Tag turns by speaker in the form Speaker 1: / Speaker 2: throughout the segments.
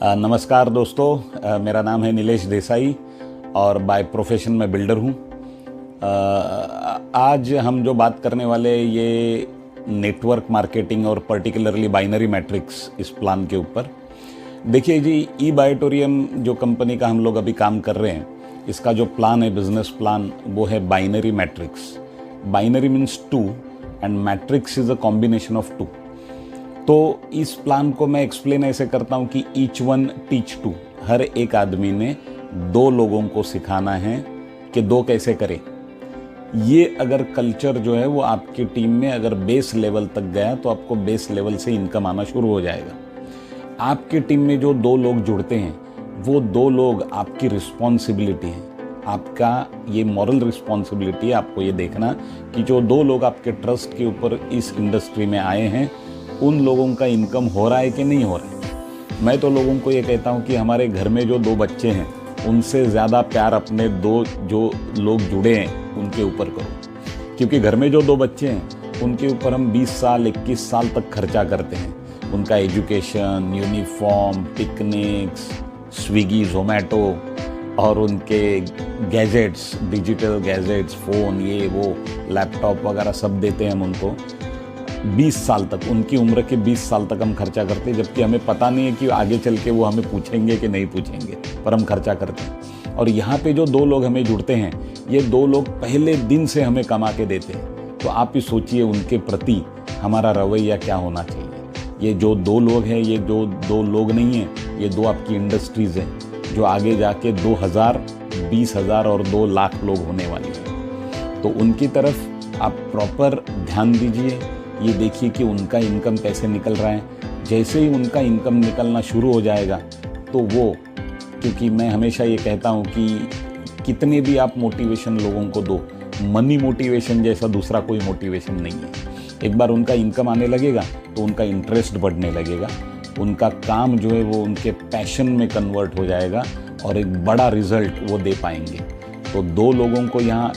Speaker 1: नमस्कार दोस्तों, मेरा नाम है नीलेश देसाई और बाय प्रोफेशन मैं बिल्डर हूँ। आज हम जो बात करने वाले ये नेटवर्क मार्केटिंग और पर्टिकुलरली बाइनरी मैट्रिक्स इस प्लान के ऊपर। देखिए जी, ई बायोटोरियम जो कंपनी का हम लोग अभी काम कर रहे हैं, इसका जो प्लान है, बिजनेस प्लान, वो है binary matrix. Binary means 2 and matrix is a combination of 2। तो इस प्लान को मैं एक्सप्लेन ऐसे करता हूँ कि ईच वन टीच 2। हर एक आदमी ने 2 लोगों को सिखाना है कि 2 कैसे करें। ये अगर कल्चर जो है वो आपकी टीम में अगर बेस लेवल तक गया तो आपको बेस लेवल से इनकम आना शुरू हो जाएगा। आपकी टीम में जो 2 लोग जुड़ते हैं, वो 2 लोग आपकी रिस्पॉन्सिबिलिटी है। आपका ये मॉरल रिस्पॉन्सिबिलिटी है, आपको ये देखना कि जो 2 लोग आपके ट्रस्ट के ऊपर इस इंडस्ट्री में आए हैं, उन लोगों का इनकम हो रहा है कि नहीं हो रहा है। मैं तो लोगों को ये कहता हूँ कि हमारे घर में जो 2 बच्चे हैं, उनसे ज़्यादा प्यार अपने 2 जो लोग जुड़े हैं उनके ऊपर करो। क्योंकि घर में जो 2 बच्चे हैं उनके ऊपर हम 20 साल 21 साल तक खर्चा करते हैं। उनका education, uniform, picnics, Swiggy, Zomato और उनके गैजेट्स, डिजिटल गैजेट्स, फ़ोन, ये वो, लैपटॉप वगैरह सब देते हैं हम उनको। 20 साल तक, उनकी उम्र के 20 साल तक हम खर्चा करते हैं, जबकि हमें पता नहीं है कि आगे चल के वो हमें पूछेंगे कि नहीं पूछेंगे, पर हम खर्चा करते हैं। और यहाँ पे जो 2 लोग हमें जुड़ते हैं, ये 2 लोग पहले दिन से हमें कमा के देते हैं। तो आप ही सोचिए उनके प्रति हमारा रवैया क्या होना चाहिए। ये जो 2 लोग हैं, ये जो 2 लोग नहीं हैं, ये 2 आपकी इंडस्ट्रीज़ हैं जो आगे जाके 2000, 20,000 और 2 लाख लोग होने वाली हैं। तो उनकी तरफ आप प्रॉपर ध्यान दीजिए। ये देखिए कि उनका इनकम कैसे निकल रहा है। जैसे ही उनका इनकम निकलना शुरू हो जाएगा तो वो, क्योंकि मैं हमेशा ये कहता हूँ कि कितने भी आप मोटिवेशन लोगों को दो, मनी मोटिवेशन जैसा दूसरा कोई मोटिवेशन नहीं है। एक बार उनका इनकम आने लगेगा तो उनका इंटरेस्ट बढ़ने लगेगा, उनका काम जो है वो उनके पैशन में कन्वर्ट हो जाएगा और एक बड़ा रिजल्ट वो दे पाएंगे। तो 2 लोगों को यहाँ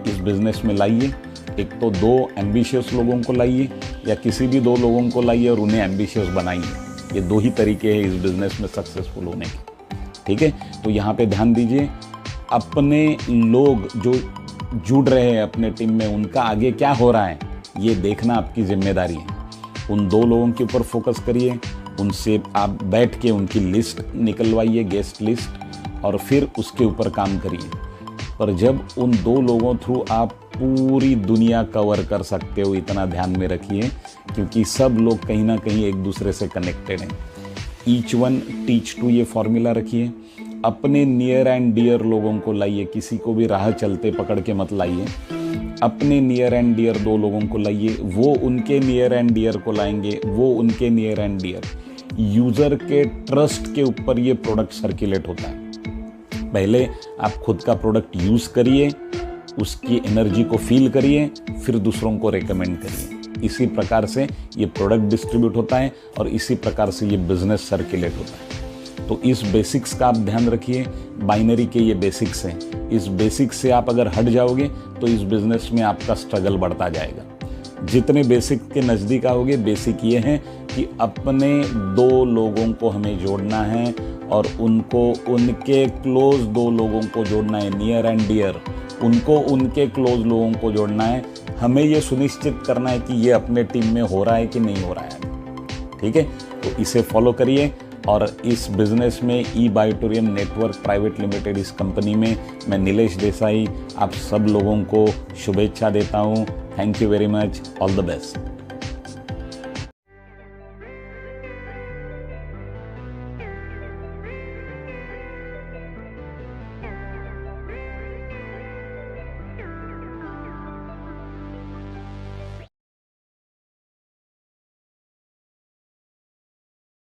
Speaker 1: इस बिज़नेस में लाइए। एक तो 2 एम्बिशियस लोगों को लाइए, या किसी भी 2 लोगों को लाइए और उन्हें एम्बिशियस बनाइए। ये 2 ही तरीके हैं इस बिज़नेस में सक्सेसफुल होने के। ठीक है, तो यहाँ पे ध्यान दीजिए। अपने लोग जो जुड़ रहे हैं अपने टीम में, उनका आगे क्या हो रहा है, ये देखना आपकी जिम्मेदारी है। उन 2 लोगों के ऊपर फोकस करिए, उनसे आप बैठ के उनकी लिस्ट निकलवाइए, गेस्ट लिस्ट, और फिर उसके ऊपर काम करिए। पर जब उन 2 लोगों थ्रू आप पूरी दुनिया कवर कर सकते हो, इतना ध्यान में रखिए, क्योंकि सब लोग कहीं ना कहीं एक दूसरे से कनेक्टेड हैं। ईच वन टीच 2 ये फॉर्मूला रखिए। अपने नियर एंड डियर लोगों को लाइए, किसी को भी राह चलते पकड़ के मत लाइए। अपने नियर एंड डियर 2 लोगों को लाइए, वो उनके नियर एंड डियर को लाएंगे, वो उनके नियर एंड डियर। यूज़र के ट्रस्ट के ऊपर ये प्रोडक्ट सर्कुलेट होता है। पहले आप खुद का प्रोडक्ट यूज़ करिए, उसकी एनर्जी को फील करिए, फिर दूसरों को रेकमेंड करिए। इसी प्रकार से ये प्रोडक्ट डिस्ट्रीब्यूट होता है और इसी प्रकार से ये बिजनेस सर्कुलेट होता है। तो इस बेसिक्स का आप ध्यान रखिए। बाइनरी के ये बेसिक्स हैं। इस बेसिक्स से आप अगर हट जाओगे तो इस बिजनेस में आपका स्ट्रगल बढ़ता जाएगा। जितने बेसिक के नज़दीक आओगे, बेसिक ये है कि अपने 2 लोगों को हमें जोड़ना है और उनको उनके क्लोज 2 लोगों को जोड़ना है, नियर एंड डियर। उनको उनके क्लोज लोगों को जोड़ना है। हमें ये सुनिश्चित करना है कि ये अपने टीम में हो रहा है कि नहीं हो रहा है। ठीक है, तो इसे फॉलो करिए। और इस बिज़नेस में ई बायोटोरियम नेटवर्क प्राइवेट लिमिटेड, इस कंपनी में मैं नीलेश देसाई आप सब लोगों को शुभेच्छा देता हूँ। Thank you very much, all the best.